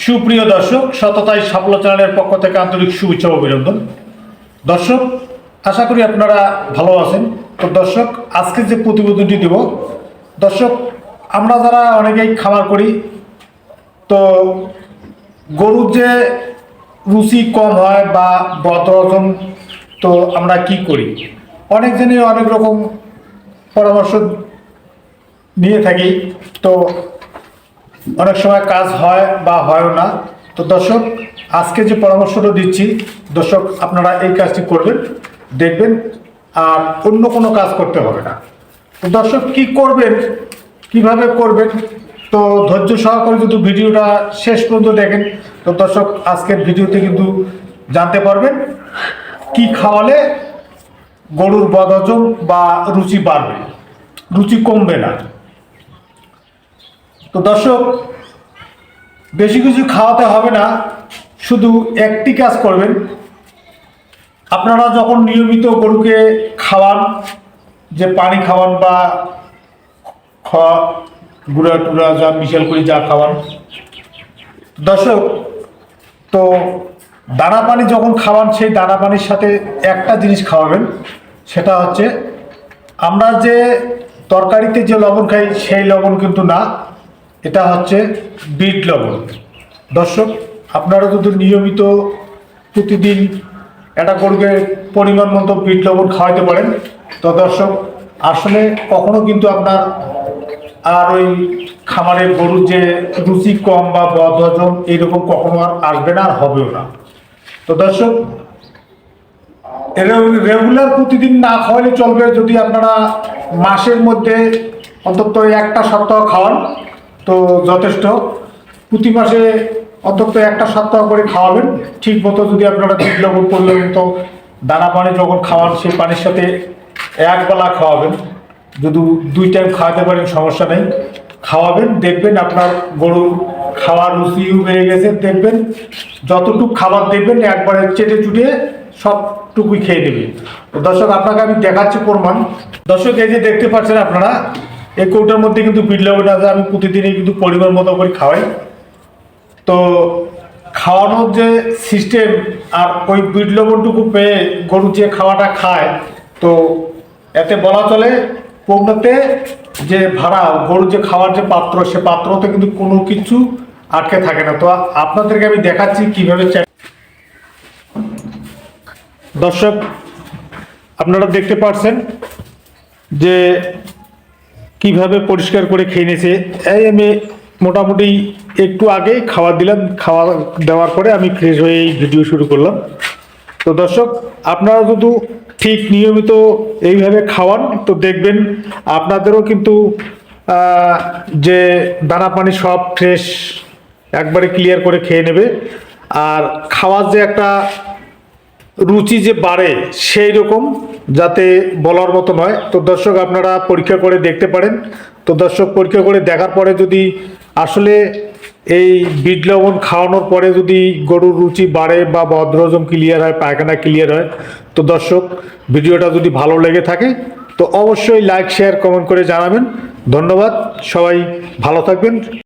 সুপ্রিয় দর্শক, সততাই সাফল্য চ্যানেলের পক্ষ থেকে আন্তরিক শুভেচ্ছা ও অভিনন্দন। দর্শক, আশা করি আপনারা ভালো আছেন। তো দর্শক, আজকে যে প্রতিবেদনটি দেব, দর্শক, আমরা যারা অনেকেই খামার করি, তো গরুর যে রুচি কম হয় বা বদহজম, তো আমরা কি করি, অনেকজনই অনেক রকম পরামর্শ নিয়ে থাকি। তো অনেক সময় কাজ হয় বা হয়ও না। তো দর্শক, আজকে যে পরামর্শটা দিচ্ছি, দর্শক আপনারা এই কাজটি করবেন, দেখবেন আর অন্য কোনো কাজ করতে হবে না। তো দর্শক, কি করবেন, কিভাবে করবেন, তো ধৈর্য সহকারে যদি ভিডিওটা শেষ পর্যন্ত দেখেন, তো দর্শক আজকের ভিডিওতে কিন্তু জানতে পারবেন কি খাওয়ালে গরুর বদহজম বা রুচি বাড়বে, রুচি কমবে না। তো দর্শক, বেশি কিছু খাওয়াতে হবে না, শুধু একটি কাজ করবেন। আপনারা যখন নিয়মিত গরুকে খাওয়ান, যে পানি খাওয়ান বা খাওয়া গুঁড়া টুড়া যা মিশাল করে যা খাওয়ান, দর্শক, তো দানা পানি যখন খাওয়ান, সেই দানা পানির সাথে একটা জিনিস খাওয়াবেন, সেটা হচ্ছে আমরা যে তরকারিতে যে লবণ খাই সেই লবণ কিন্তু না, এটা হচ্ছে বিট লবণ। দর্শক, আপনারা যদি নিয়মিত প্রতিদিন একটা গরুকে পরিমাণ মতো বিট লবণ খাওয়াইতে পারেন, তো দর্শক আসলে কখনো কিন্তু আপনার আর ওই খামারের গরুর যে রুচি কম বা বদহজম এইরকম কখনো আর আসবে না, আর হবেও না। তো দর্শক, রেগুলার প্রতিদিন না খাওয়ালে চলবে। যদি আপনারা মাসের মধ্যে অন্তত একটা সপ্তাহ খাওয়ান, তো যথেষ্ট। প্রতি মাসে অন্তত একটা সপ্তাহ করে খাওয়াবেন ঠিক মতো। যদি আপনারা বিট লবণ পরিমাণ মতো দানা পানি যখন খাওয়ান, সেই পানির সাথে এক বেলা খাওয়াবেন। যদি 2 টাইম খাওয়াতে পারেন সমস্যা নেই, খাওয়াবেন, দেখবেন আপনার গরুর খাওয়ার রুচিও বেড়ে গেছে। দেখবেন যতটুকু খাবার দেখবেন একবারে চেটে চুটে সবটুকুই খেয়ে নেবে। তো দর্শক, আপনাকে আমি দেখাচ্ছি প্রমাণ। দর্শক, এই যে দেখতে পাচ্ছেন আপনারা, এই কৌটার মধ্যে কিন্তু বিট লবণ আছে। আমি প্রতিদিনই কিন্তু পরিমাণ মতো করে খাওয়াই। তো খাওয়ানোর যে সিস্টেম আর ওই বিট লবণটুকু পেয়ে গরু যে খাওয়াটা খায়, তো এতে বলা চলে পৌনাতে যে ভাড়া গরুর যে খাওয়ার যে পাত্র, সে পাত্রতে কিন্তু কোনো কিছু আটকে থাকে না। তো আপনাদেরকে আমি দেখাচ্ছি কিভাবে। দর্শক, আপনারা দেখতে পাচ্ছেন যে কিভাবে পরিষ্কার করে খেয়ে নিয়েছে। এই আমি মোটামুটি একটু আগেই খাবার দিলাম, খাওয়া দেওয়ার পরে আমি ফ্রেশ হয়ে এই ভিডিও শুরু করলাম। তো দর্শক, আপনারা যদি ঠিক নিয়মিত এইভাবে খাওয়ান, তো দেখবেন আপনাদেরও কিন্তু যে দানা পানি সব ফ্রেশ একবারে ক্লিয়ার করে খেয়ে নেবে। আর খাওয়ার যে একটা রুচি যে বাড়ে, সেই রকম যাতে বলার মতো নয়। তো দর্শক, আপনারা পরীক্ষা করে দেখতে পারেন। তো দর্শক, পরীক্ষা করে দেখার পরে যদি আসলে এই বিট লবণ খাওয়ানোর পরে যদি গরুর রুচি বাড়ে বা বদহজম ক্লিয়ার হয়, পায়খানা ক্লিয়ার হয়, তো দর্শক, ভিডিওটা যদি ভালো লেগে থাকে তো অবশ্যই লাইক, শেয়ার, কমেন্ট করে জানাবেন। ধন্যবাদ, সবাই ভালো থাকবেন।